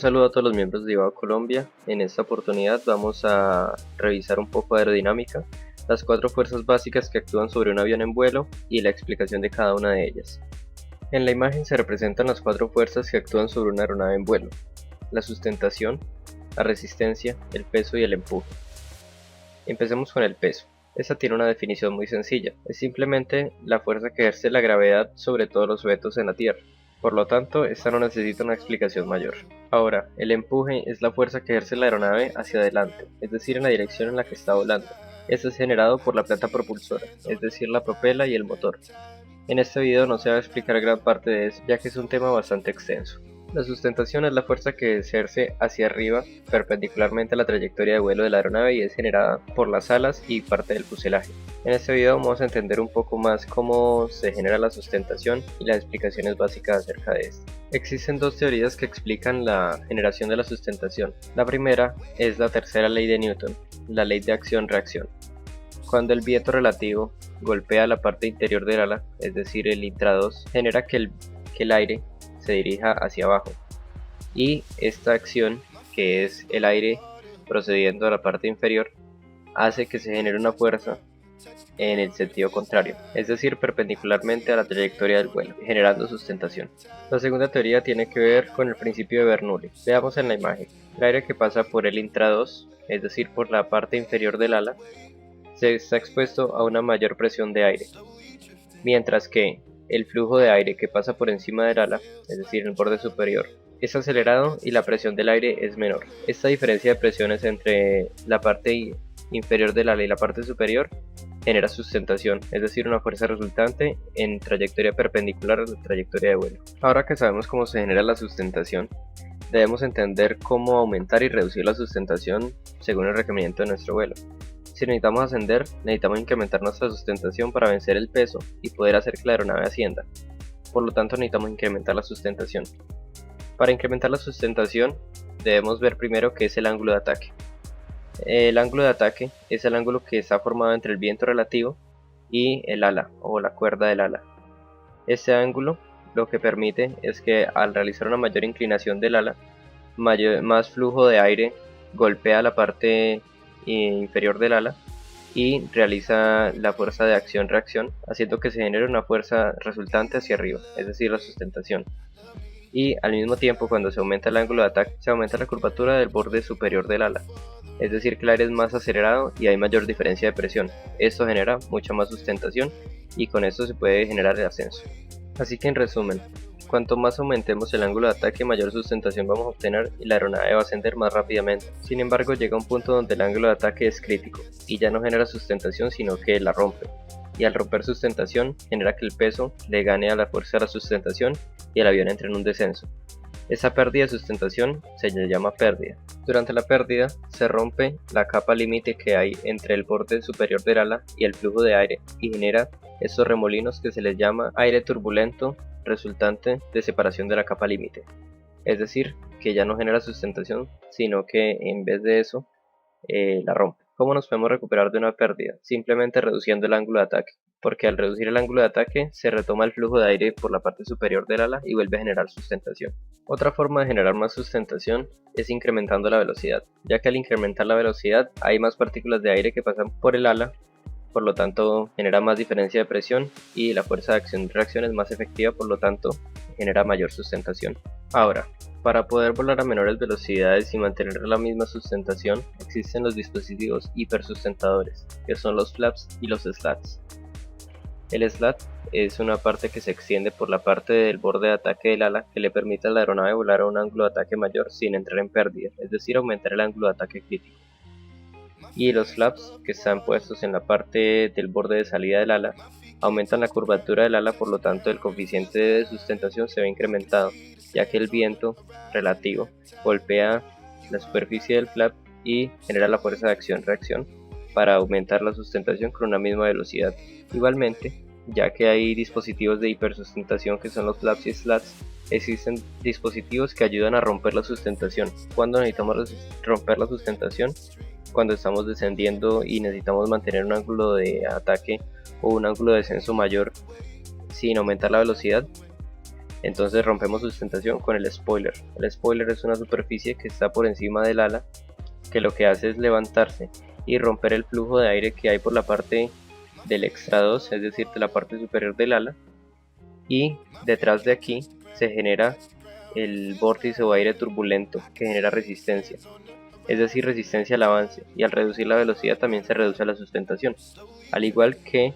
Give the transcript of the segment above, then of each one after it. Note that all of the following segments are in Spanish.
Un saludo a todos los miembros de IVAO Colombia. En esta oportunidad vamos a revisar un poco de aerodinámica, las 4 fuerzas básicas que actúan sobre un avión en vuelo y la explicación de cada una de ellas. En la imagen se representan las 4 fuerzas que actúan sobre una aeronave en vuelo: la sustentación, la resistencia, el peso y el empuje. Empecemos con el peso. Esta tiene una definición muy sencilla: es simplemente la fuerza que ejerce la gravedad sobre todos los objetos en la Tierra. Por lo tanto, esta no necesita una explicación mayor. Ahora, el empuje es la fuerza que ejerce la aeronave hacia adelante, es decir, en la dirección en la que está volando. Este es generado por la planta propulsora, es decir, la propela y el motor. En este video no se va a explicar gran parte de eso, ya que es un tema bastante extenso. La sustentación es la fuerza que se ejerce hacia arriba perpendicularmente a la trayectoria de vuelo de la aeronave y es generada por las alas y parte del fuselaje. En este video vamos a entender un poco más cómo se genera la sustentación y las explicaciones básicas acerca de esto. Existen 2 teorías que explican la generación de la sustentación. La primera es la tercera ley de Newton, la ley de acción-reacción. Cuando el viento relativo golpea la parte interior del ala, es decir, el intradós, genera que el aire se dirija hacia abajo, y esta acción, que es el aire procediendo a la parte inferior, hace que se genere una fuerza en el sentido contrario, es decir, perpendicularmente a la trayectoria del vuelo, generando sustentación. La segunda teoría tiene que ver con el principio de Bernoulli. Veamos en la imagen. El aire que pasa por el intradós, es decir, por la parte inferior del ala, se está expuesto a una mayor presión de aire, mientras que el flujo de aire que pasa por encima del ala, es decir, el borde superior, es acelerado y la presión del aire es menor. Esta diferencia de presiones entre la parte inferior del ala y la parte superior genera sustentación, es decir, una fuerza resultante en trayectoria perpendicular a la trayectoria de vuelo. Ahora que sabemos cómo se genera la sustentación, debemos entender cómo aumentar y reducir la sustentación según el requerimiento de nuestro vuelo. Si necesitamos ascender, necesitamos incrementar nuestra sustentación para vencer el peso y poder hacer que la aeronave ascienda. Por lo tanto, necesitamos incrementar la sustentación. Para incrementar la sustentación, debemos ver primero qué es el ángulo de ataque. El ángulo de ataque es el ángulo que está formado entre el viento relativo y el ala o la cuerda del ala. Este ángulo lo que permite es que al realizar una mayor inclinación del ala, más flujo de aire golpea la parte inferior del ala y realiza la fuerza de acción-reacción, haciendo que se genere una fuerza resultante hacia arriba, es decir, la sustentación. Y al mismo tiempo, cuando se aumenta el ángulo de ataque, se aumenta la curvatura del borde superior del ala, es decir, que el aire es más acelerado y hay mayor diferencia de presión. Esto genera mucha más sustentación y con esto se puede generar el ascenso. Así que en resumen, cuanto más aumentemos el ángulo de ataque, mayor sustentación vamos a obtener y la aeronave va a ascender más rápidamente. Sin embargo, llega un punto donde el ángulo de ataque es crítico y ya no genera sustentación, sino que la rompe. Y al romper sustentación, genera que el peso le gane a la fuerza de la sustentación y el avión entre en un descenso. Esa pérdida de sustentación se le llama pérdida. Durante la pérdida, se rompe la capa límite que hay entre el borde superior del ala y el flujo de aire y genera estos remolinos que se les llama aire turbulento resultante de separación de la capa límite. Es decir, que ya no genera sustentación, sino que en vez de eso, la rompe. ¿Cómo nos podemos recuperar de una pérdida? Simplemente reduciendo el ángulo de ataque, porque al reducir el ángulo de ataque se retoma el flujo de aire por la parte superior del ala y vuelve a generar sustentación. Otra forma de generar más sustentación es incrementando la velocidad, ya que al incrementar la velocidad hay más partículas de aire que pasan por el ala, por lo tanto genera más diferencia de presión y la fuerza de acción-reacción es más efectiva, por lo tanto genera mayor sustentación. Ahora, para poder volar a menores velocidades y mantener la misma sustentación, existen los dispositivos hipersustentadores, que son los flaps y los slats. El slat es una parte que se extiende por la parte del borde de ataque del ala que le permite a la aeronave volar a un ángulo de ataque mayor sin entrar en pérdida, es decir, aumentar el ángulo de ataque crítico. Y los flaps, que están puestos en la parte del borde de salida del ala, aumentan la curvatura del ala, por lo tanto el coeficiente de sustentación se ve incrementado, ya que el viento relativo golpea la superficie del flap y genera la fuerza de acción-reacción para aumentar la sustentación con una misma velocidad. Igualmente, ya que hay dispositivos de hipersustentación que son los flaps y slats, existen dispositivos que ayudan a romper la sustentación. Cuando necesitamos romper la sustentación, cuando estamos descendiendo y necesitamos mantener un ángulo de ataque o un ángulo de descenso mayor sin aumentar la velocidad, Entonces rompemos sustentación con el spoiler. El spoiler es una superficie que está por encima del ala, que lo que hace es levantarse y romper el flujo de aire que hay por la parte del extra 2, es decir, de la parte superior del ala, y detrás de aquí se genera el vórtice o aire turbulento que genera resistencia, es decir, resistencia al avance, y al reducir la velocidad también se reduce la sustentación, al igual que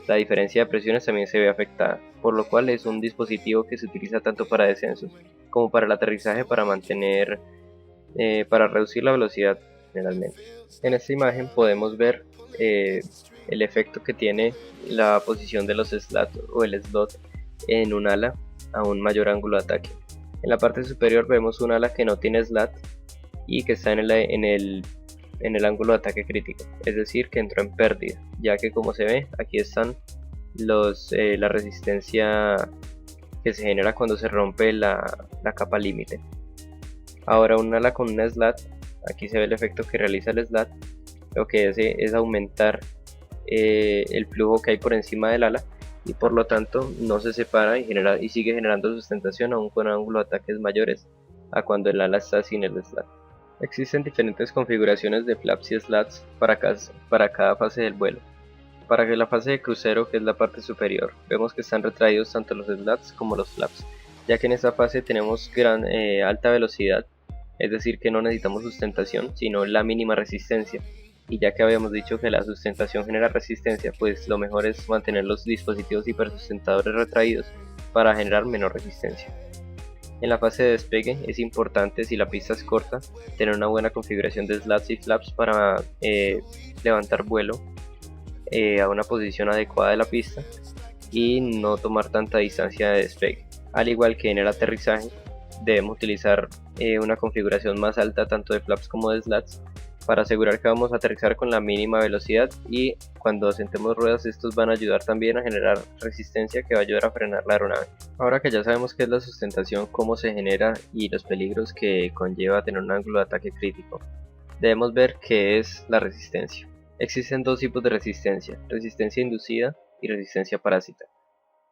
la diferencia de presiones también se ve afectada, por lo cual es un dispositivo que se utiliza tanto para descensos como para el aterrizaje para reducir la velocidad generalmente. En esta imagen podemos ver el efecto que tiene la posición de los slats o el slot en un ala a un mayor ángulo de ataque. En la parte superior vemos un ala que no tiene slat y que está en el ángulo de ataque crítico, es decir, que entró en pérdida, ya que como se ve, aquí están la resistencia que se genera cuando se rompe la capa límite. Ahora un ala con una slat, aquí se ve el efecto que realiza el slat, lo que hace es aumentar el flujo que hay por encima del ala y por lo tanto no se separa y sigue generando sustentación aún con ángulos de ataques mayores a cuando el ala está sin el slat. Existen diferentes configuraciones de flaps y slats para cada fase del vuelo. Para que la fase de crucero, que es la parte superior, vemos que están retraídos tanto los slats como los flaps, ya que en esta fase tenemos alta velocidad, es decir que no necesitamos sustentación sino la mínima resistencia, y ya que habíamos dicho que la sustentación genera resistencia, pues lo mejor es mantener los dispositivos hipersustentadores retraídos para generar menor resistencia. En la fase de despegue es importante, si la pista es corta, tener una buena configuración de slats y flaps para levantar vuelo a una posición adecuada de la pista y no tomar tanta distancia de despegue. Al igual que en el aterrizaje, debemos utilizar una configuración más alta tanto de flaps como de slats para asegurar que vamos a aterrizar con la mínima velocidad, y cuando sentemos ruedas estos van a ayudar también a generar resistencia que va a ayudar a frenar la aeronave. Ahora que ya sabemos qué es la sustentación, cómo se genera y los peligros que conlleva tener un ángulo de ataque crítico, debemos ver qué es la resistencia. Existen dos tipos de resistencia inducida y resistencia parásita.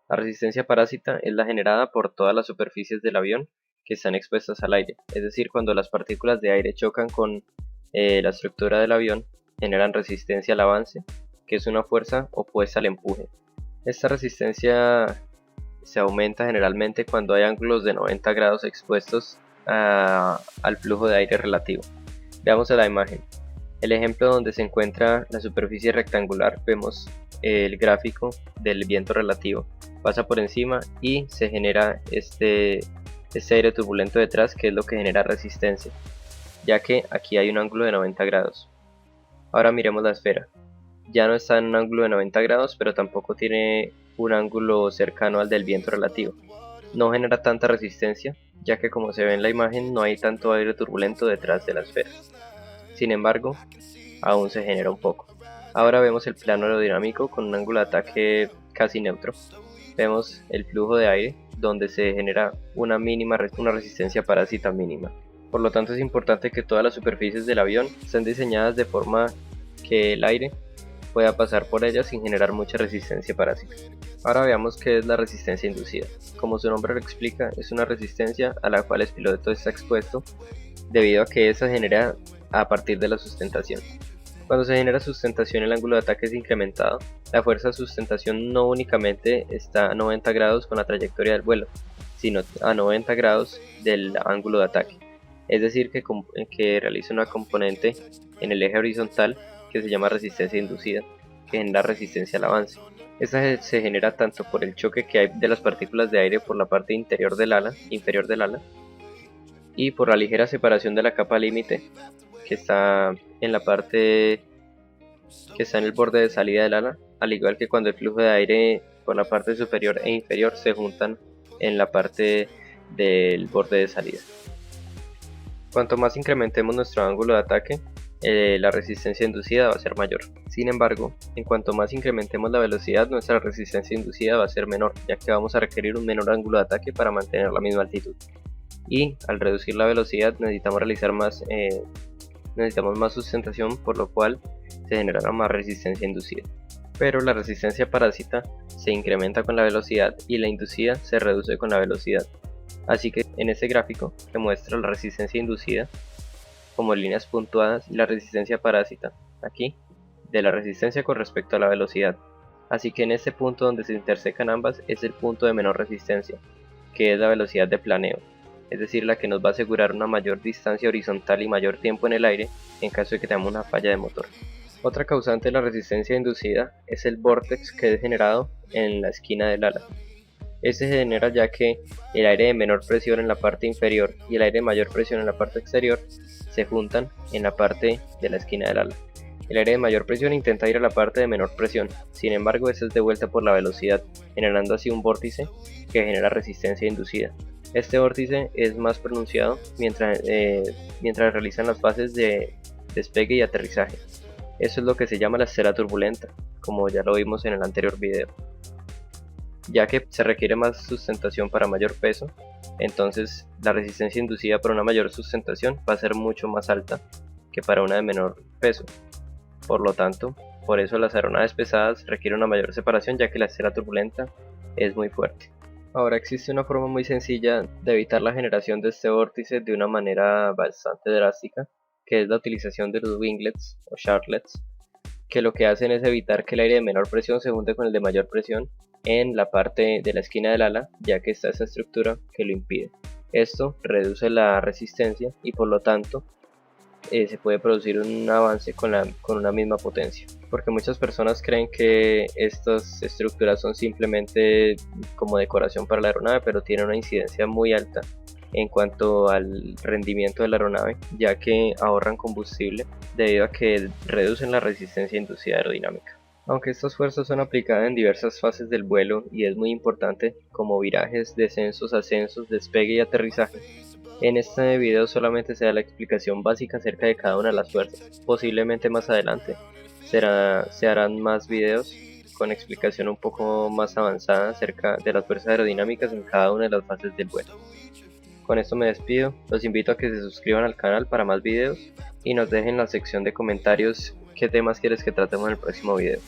La resistencia parásita es la generada por todas las superficies del avión que están expuestas al aire, es decir, cuando las partículas de aire chocan con la estructura del avión, generan resistencia al avance, que es una fuerza opuesta al empuje. Esta resistencia se aumenta generalmente cuando hay ángulos de 90 grados expuestos al flujo de aire relativo. Veamos la imagen. El ejemplo donde se encuentra la superficie rectangular, vemos el gráfico del viento relativo, pasa por encima y se genera este aire turbulento detrás, que es lo que genera resistencia, ya que aquí hay un ángulo de 90 grados. Ahora miremos la esfera. Ya no está en un ángulo de 90 grados, pero tampoco tiene un ángulo cercano al del viento relativo. No genera tanta resistencia, ya que como se ve en la imagen no hay tanto aire turbulento detrás de la esfera. Sin embargo, aún se genera un poco. Ahora vemos el plano aerodinámico con un ángulo de ataque casi neutro. Vemos el flujo de aire, donde se genera una resistencia parásita mínima. Por lo tanto es importante que todas las superficies del avión estén diseñadas de forma que el aire pueda pasar por ellas sin generar mucha resistencia parásita. Ahora veamos qué es la resistencia inducida. Como su nombre lo explica, es una resistencia a la cual el piloto está expuesto debido a que esa genera a partir de la sustentación. Cuando se genera sustentación, el ángulo de ataque es incrementado. La fuerza de sustentación no únicamente está a 90 grados con la trayectoria del vuelo, sino a 90 grados del ángulo de ataque. Es decir, que realiza una componente en el eje horizontal que se llama resistencia inducida, que genera resistencia al avance. Esta se genera tanto por el choque que hay de las partículas de aire por la parte inferior del ala, y por la ligera separación de la capa límite que está en la parte que está en el borde de salida del ala, al igual que cuando el flujo de aire por la parte superior e inferior se juntan en la parte del borde de salida. Cuanto más incrementemos nuestro ángulo de ataque, la resistencia inducida va a ser mayor. Sin embargo, en cuanto más incrementemos la velocidad, nuestra resistencia inducida va a ser menor, ya que vamos a requerir un menor ángulo de ataque para mantener la misma altitud. Y al reducir la velocidad necesitamos más sustentación, por lo cual se generará más resistencia inducida. pero la resistencia parásita se incrementa con la velocidad y la inducida se reduce con la velocidad. Así que en este gráfico que muestra la resistencia inducida como líneas puntuadas y la resistencia parásita, aquí, de la resistencia con respecto a la velocidad. Así que en este punto donde se intersecan ambas es el punto de menor resistencia, que es la velocidad de planeo, es decir, la que nos va a asegurar una mayor distancia horizontal y mayor tiempo en el aire en caso de que tengamos una falla de motor. Otra causante de la resistencia inducida es el vórtex que es generado en la esquina del ala. Este se genera ya que el aire de menor presión en la parte inferior y el aire de mayor presión en la parte exterior se juntan en la parte de la esquina del ala. El aire de mayor presión intenta ir a la parte de menor presión, sin embargo este es devuelta por la velocidad, generando así un vórtice que genera resistencia inducida. Este vórtice es más pronunciado mientras realizan las fases de despegue y aterrizaje. Eso es lo que se llama la estela turbulenta, como ya lo vimos en el anterior video. Ya que se requiere más sustentación para mayor peso, entonces la resistencia inducida para una mayor sustentación va a ser mucho más alta que para una de menor peso. Por lo tanto, por eso las aeronaves pesadas requieren una mayor separación, ya que la estela turbulenta es muy fuerte. Ahora existe una forma muy sencilla de evitar la generación de este vórtice de una manera bastante drástica, que es la utilización de los winglets o sharklets, que lo que hacen es evitar que el aire de menor presión se junte con el de mayor presión en la parte de la esquina del ala, ya que está esa estructura que lo impide. Esto reduce la resistencia y por lo tanto se puede producir un avance con una misma potencia, porque muchas personas creen que estas estructuras son simplemente como decoración para la aeronave, pero tienen una incidencia muy alta en cuanto al rendimiento de la aeronave, ya que ahorran combustible debido a que reducen la resistencia inducida aerodinámica. Aunque estas fuerzas son aplicadas en diversas fases del vuelo y es muy importante como virajes, descensos, ascensos, despegue y aterrizaje, en este video solamente se da la explicación básica acerca de cada una de las fuerzas. Posiblemente más adelante se harán más videos con explicación un poco más avanzada acerca de las fuerzas aerodinámicas en cada una de las fases del vuelo. Con esto me despido, los invito a que se suscriban al canal para más videos y nos dejen en la sección de comentarios qué temas quieres que tratemos en el próximo video.